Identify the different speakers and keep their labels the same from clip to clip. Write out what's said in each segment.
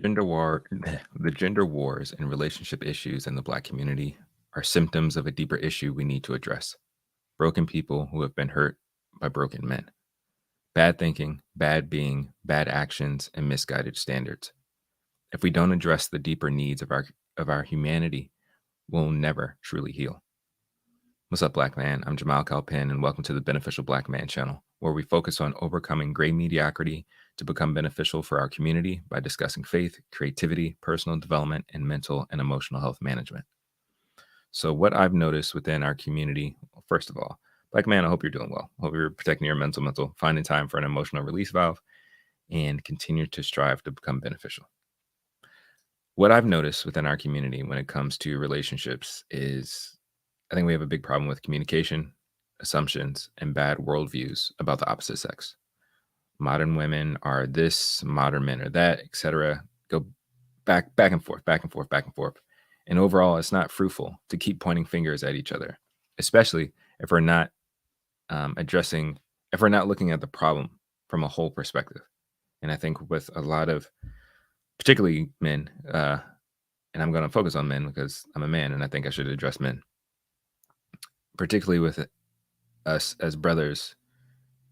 Speaker 1: Gender war, the gender wars and relationship issues in the Black community are symptoms of a deeper issue we need to address. Broken people who have been hurt by broken men. Bad thinking, bad being, bad actions, and misguided standards. If we don't address the deeper needs of our humanity, we'll never truly heal. What's up, Black Man? I'm Jamal Calpin, and welcome to the Beneficial Black Man channel, where we focus on overcoming gray mediocrity to become beneficial for our community by discussing faith, creativity, personal development, and mental and emotional health management. So, what I've noticed within our community, first of all, Black Man, I hope you're doing well. Hope you're protecting your mental, finding time for an emotional release valve, and continue to strive to become beneficial. What I've noticed within our community when it comes to relationships is I think we have a big problem with communication, assumptions, and bad worldviews about the opposite sex. Modern women are this, modern men are that, etc. Go back and forth, back and forth, back and forth. And overall, it's not fruitful to keep pointing fingers at each other, especially if we're not addressing, if we're not looking at the problem from a whole perspective. And I think with a lot of, particularly men, and I'm going to focus on men because I'm a man and I think I should address men, particularly with us as brothers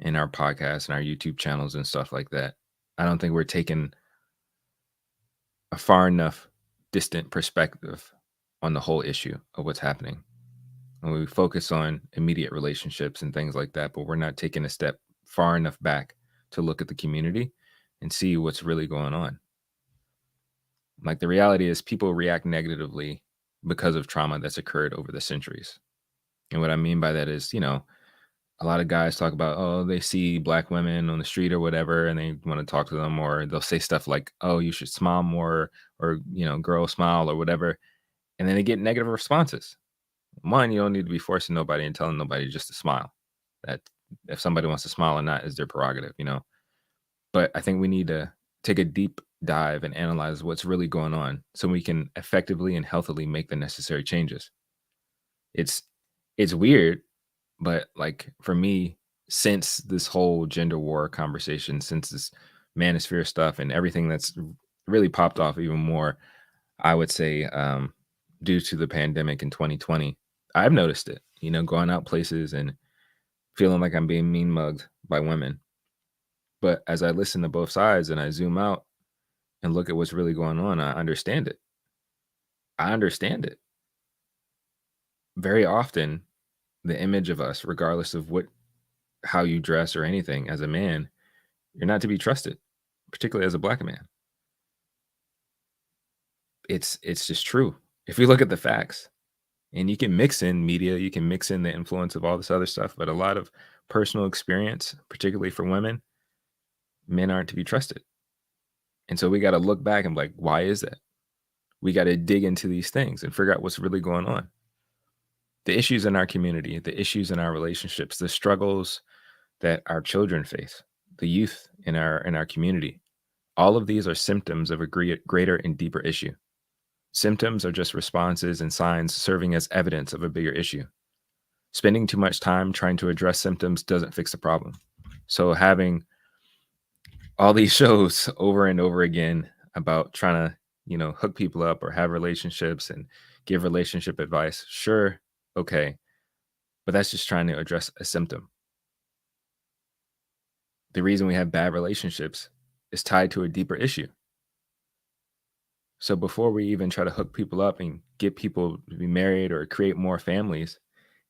Speaker 1: in our podcasts and our YouTube channels and stuff like that. I don't think we're taking a far enough distant perspective on the whole issue of what's happening. And we focus on immediate relationships and things like that, but we're not taking a step far enough back to look at the community and see what's really going on. Like the reality is people react negatively because of trauma that's occurred over the centuries. And what I mean by that is, a lot of guys talk about, oh, they see Black women on the street or whatever, and they want to talk to them, or they'll say stuff like, oh, you should smile more, or, girl smile or whatever. And then they get negative responses. One, you don't need to be forcing nobody and telling nobody just to smile. That if somebody wants to smile or not is their prerogative, But I think we need to take a deep dive and analyze what's really going on so we can effectively and healthily make the necessary changes. It's weird, but like for me, since this whole gender war conversation, since this manosphere stuff and everything that's really popped off even more, I would say, due to the pandemic in 2020, I've noticed it, going out places and feeling like I'm being mean mugged by women. But as I listen to both sides and I zoom out and look at what's really going on, I understand it. I understand it. Very often, the image of us, regardless of how you dress or anything as a man, you're not to be trusted, particularly as a Black man. It's just true. If you look at the facts, and you can mix in media, you can mix in the influence of all this other stuff, but a lot of personal experience, particularly for women, men aren't to be trusted. And so we got to look back and be like, why is that? We got to dig into these things and figure out what's really going on. The issues in our community, the issues in our relationships, the struggles that our children face, the youth in our community, all of these are symptoms of a greater and deeper issue. Symptoms are just responses and signs serving as evidence of a bigger issue. Spending too much time trying to address symptoms doesn't fix the problem. So having all these shows over and over again about trying to, hook people up or have relationships and give relationship advice, sure, okay. But that's just trying to address a symptom. The reason we have bad relationships is tied to a deeper issue. So before we even try to hook people up and get people to be married or create more families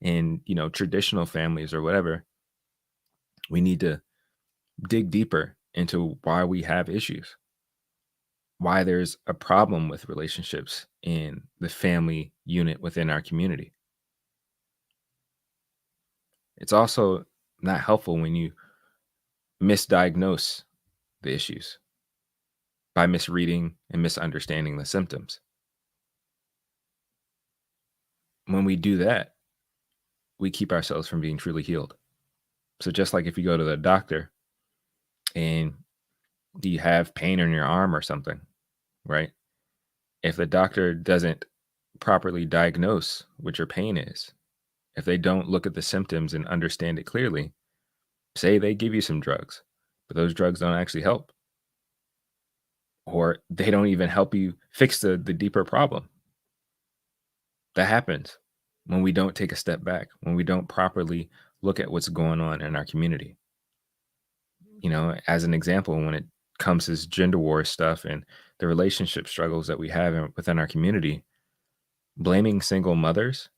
Speaker 1: in, traditional families or whatever, we need to dig deeper into why we have issues, why there's a problem with relationships in the family unit within our community. It's also not helpful when you misdiagnose the issues by misreading and misunderstanding the symptoms. When we do that, we keep ourselves from being truly healed. So just like if you go to the doctor and you have pain in your arm or something, right? If the doctor doesn't properly diagnose what your pain is, if they don't look at the symptoms and understand it clearly, say they give you some drugs, but those drugs don't actually help. or they don't even help you fix the deeper problem. That happens when we don't take a step back, when we don't properly look at what's going on in our community. As an example, when it comes to this gender war stuff and the relationship struggles that we have within our community, blaming single mothers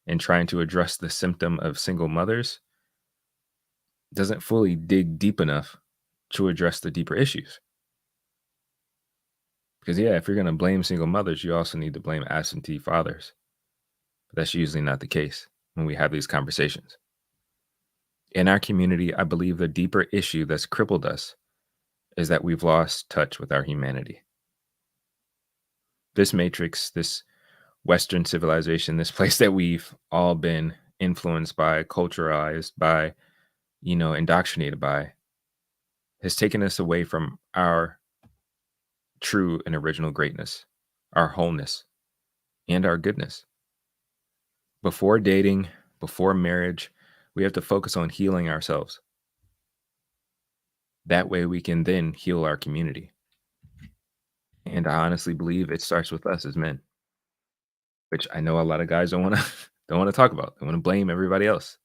Speaker 1: and trying to address the symptom of single mothers doesn't fully dig deep enough to address the deeper issues. Because, yeah, if you're going to blame single mothers, you also need to blame absentee fathers. But that's usually not the case when we have these conversations. In our community, I believe the deeper issue that's crippled us is that we've lost touch with our humanity. This matrix, this Western civilization, this place that we've all been influenced by, culturalized by, indoctrinated by, has taken us away from our true and original greatness, our wholeness, and our goodness. Before dating, before marriage, we have to focus on healing ourselves. That way we can then heal our community. And I honestly believe it starts with us as men, which I know a lot of guys don't want to don't want to talk about. They want to blame everybody else.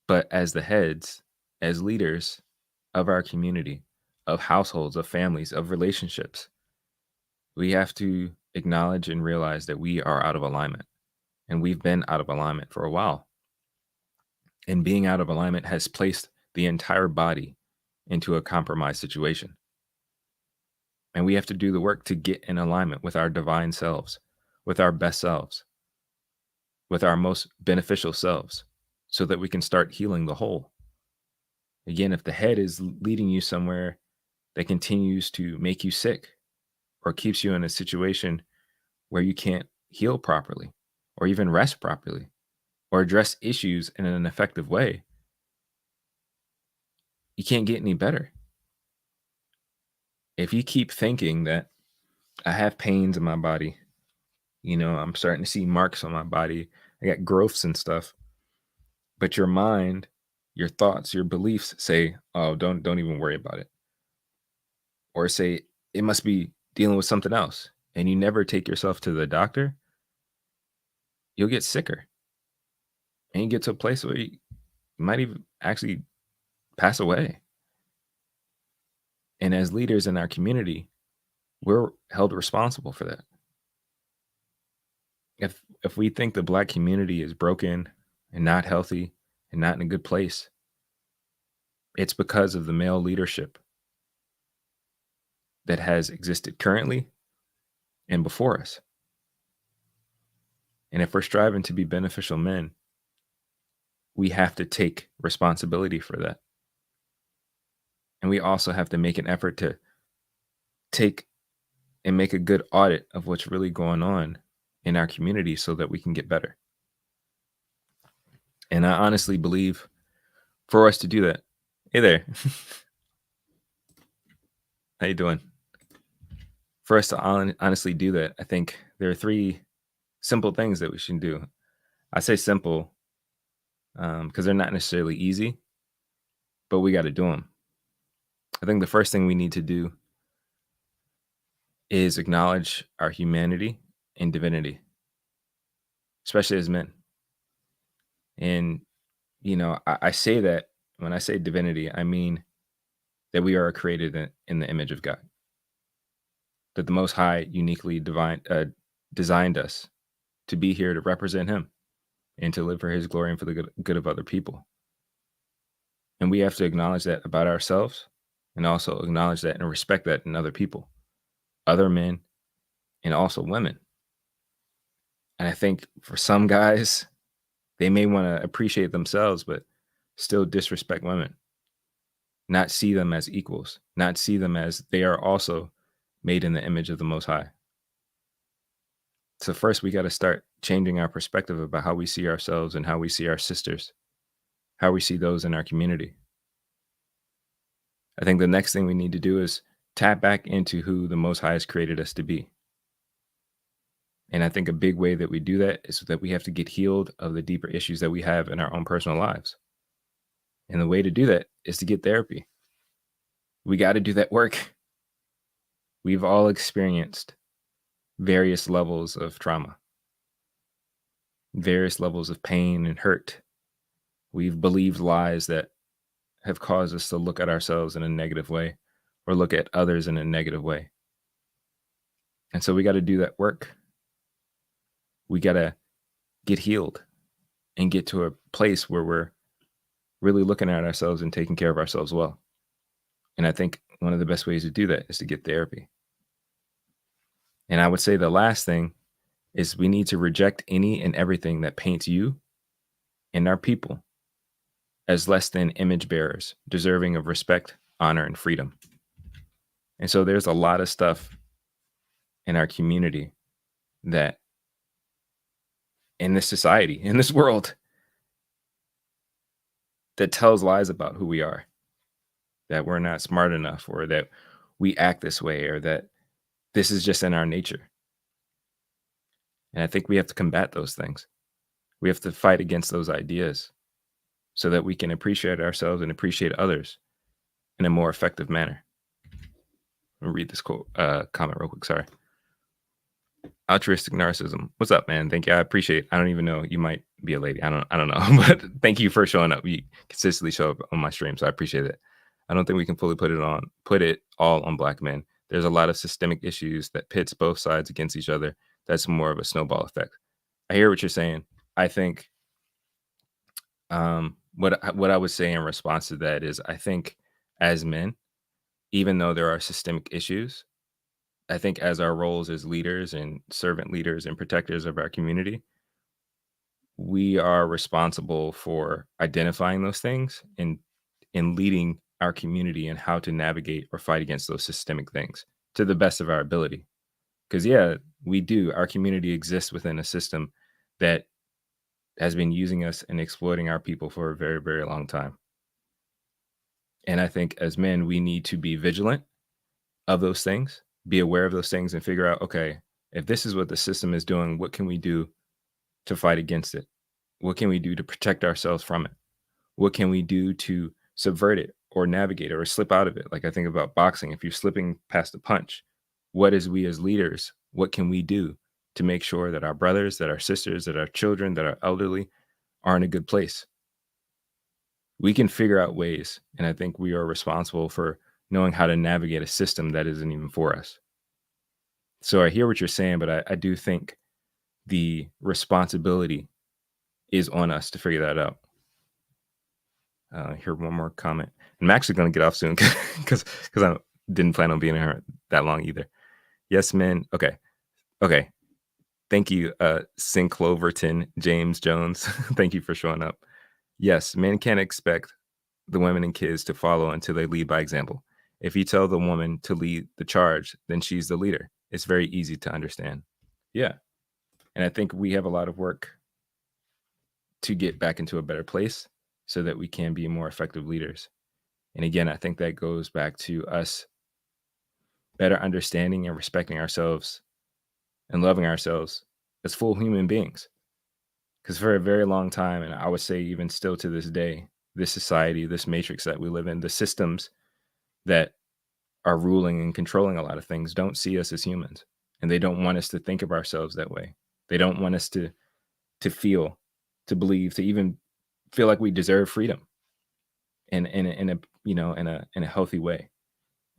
Speaker 1: But as the heads, as leaders of our community, of households, of families, of relationships, we have to acknowledge and realize that we are out of alignment. And we've been out of alignment for a while. And being out of alignment has placed the entire body into a compromised situation. And we have to do the work to get in alignment with our divine selves, with our best selves, with our most beneficial selves, so that we can start healing the whole. Again, if the head is leading you somewhere that continues to make you sick or keeps you in a situation where you can't heal properly or even rest properly or address issues in an effective way, you can't get any better. If you keep thinking that I have pains in my body, I'm starting to see marks on my body, I got growths and stuff, but your mind, your thoughts, your beliefs say, "Oh, don't even worry about it." Or say it must be dealing with something else, and you never take yourself to the doctor, you'll get sicker. And you get to a place where you might even actually pass away. And as leaders in our community, we're held responsible for that. If we think the Black community is broken and not healthy and not in a good place, it's because of the male leadership that has existed currently and before us. And if we're striving to be beneficial men, we have to take responsibility for that. And we also have to make an effort to take and make a good audit of what's really going on in our community so that we can get better. And I honestly believe for us to do that, hey there, how you doing? For us to honestly do that, I think there are 3 simple things that we should do. I say simple because they're not necessarily easy, but we got to do them. I think the first thing we need to do is acknowledge our humanity and divinity, especially as men. And, I say that when I say divinity, I mean that we are created in the image of God, that the Most High uniquely designed us to be here to represent Him and to live for His glory and for the good of other people. And we have to acknowledge that about ourselves and also acknowledge that and respect that in other people, other men, and also women. And I think for some guys, they may want to appreciate themselves, but still disrespect women, not see them as equals, not see them as they are also made in the image of the Most High. So first, we got to start changing our perspective about how we see ourselves and how we see our sisters, how we see those in our community. I think the next thing we need to do is tap back into who the Most High has created us to be. And I think a big way that we do that is that we have to get healed of the deeper issues that we have in our own personal lives. And the way to do that is to get therapy. We got to do that work. We've all experienced various levels of trauma, various levels of pain and hurt. We've believed lies that have caused us to look at ourselves in a negative way or look at others in a negative way. And so we got to do that work. We got to get healed and get to a place where we're really looking at ourselves and taking care of ourselves well. And I think one of the best ways to do that is to get therapy. And I would say the last thing is we need to reject any and everything that paints you and our people as less than image bearers, deserving of respect, honor, and freedom. And so there's a lot of stuff in our community that in this society, in this world, that tells lies about who we are, that we're not smart enough, or that we act this way, or that this is just in our nature. And I think we have to combat those things. We have to fight against those ideas so that we can appreciate ourselves and appreciate others in a more effective manner. I'll read this quote, comment real quick. Sorry. Altruistic narcissism. What's up, man? Thank you. I appreciate. I don't even know. You might be a lady. I don't know. But thank you for showing up. You consistently show up on my stream, so I appreciate it. I don't think we can fully put it all on Black men. There's a lot of systemic issues that pits both sides against each other. That's more of a snowball effect. I hear what you're saying. I think what I would say in response to that is I think as men, even though there are systemic issues, I think as our roles as leaders and servant leaders and protectors of our community, we are responsible for identifying those things and leading our community in how to navigate or fight against those systemic things to the best of our ability. Because yeah, we do. Our community exists within a system that has been using us and exploiting our people for a very, very long time. And I think as men, we need to be vigilant of those things, be aware of those things, and figure out, okay, if this is what the system is doing, what can we do to fight against it? What can we do to protect ourselves from it? What can we do to subvert it or navigate it or slip out of it? Like I think about boxing, if you're slipping past a punch, what is we as leaders, what can we do to make sure that our brothers, that our sisters, that our children, that our elderly are in a good place? We can figure out ways, and I think we are responsible for knowing how to navigate a system that isn't even for us. So I hear what you're saying, but I do think the responsibility is on us to figure that out. Here, one more comment. I'm actually going to get off soon because I didn't plan on being here that long either. Yes, men. Okay. Thank you, Sincloverton James Jones. Thank you for showing up. Yes, men can't expect the women and kids to follow until they lead by example. If you tell the woman to lead the charge, then she's the leader. It's very easy to understand. Yeah. And I think we have a lot of work to get back into a better place so that we can be more effective leaders. And again, I think that goes back to us better understanding and respecting ourselves and loving ourselves as full human beings. Because for a very long time, and I would say even still to this day, this society, this matrix that we live in, the systems that are ruling and controlling a lot of things don't see us as humans. And they don't want us to think of ourselves that way. They don't want us to feel, to believe, to even feel like we deserve freedom in a healthy way.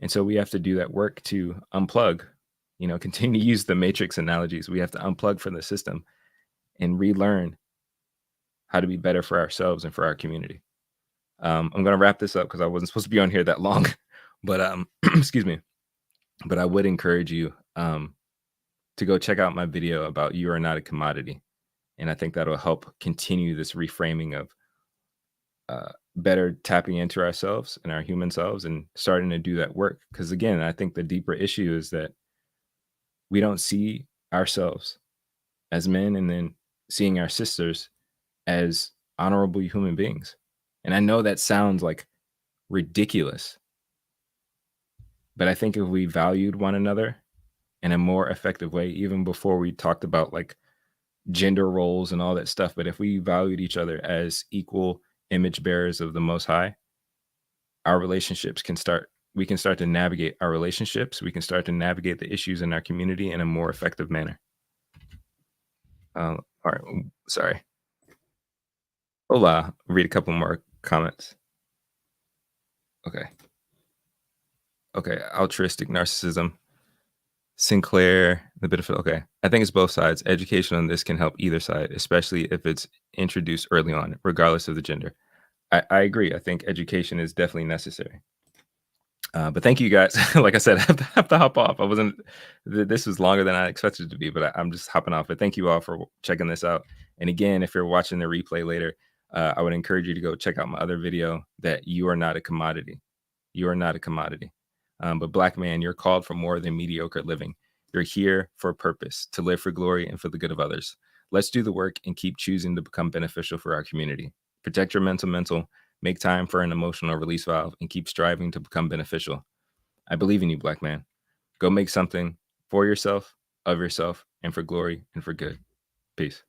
Speaker 1: And so we have to do that work to unplug, continue to use the matrix analogies. We have to unplug from the system and relearn how to be better for ourselves and for our community. I'm going to wrap this up because I wasn't supposed to be on here that long, but excuse me. But I would encourage you to go check out my video about You Are Not a Commodity. And I think that'll help continue this reframing of better tapping into ourselves and our human selves and starting to do that work. Because again, I think the deeper issue is that we don't see ourselves as men and then seeing our sisters as honorable human beings. And I know that sounds like ridiculous, but I think if we valued one another in a more effective way, even before we talked about like gender roles and all that stuff, but if we valued each other as equal image bearers of the Most High, our relationships can start we can start to navigate our relationships. We can start to navigate the issues in our community in a more effective manner. All right. Sorry. Hola. Read a couple more comments. Okay. Okay. Altruistic narcissism. Sinclair, the bit of okay. I think it's both sides. Education on this can help either side, especially if it's introduced early on, regardless of the gender. I agree. I think education is definitely necessary. But thank you guys. Like I said, I have to hop off. I wasn't. This was longer than I expected it to be, but I'm just hopping off. But thank you all for checking this out. And again, if you're watching the replay later, I would encourage you to go check out my other video. That you are not a commodity. You are not a commodity. But Black man, you're called for more than mediocre living. You're here for a purpose, to live for glory and for the good of others. Let's do the work and keep choosing to become beneficial for our community. Protect your mental. Make time for an emotional release valve and keep striving to become beneficial. I believe in you, Black man. Go make something for yourself, of yourself, and for glory and for good. Peace.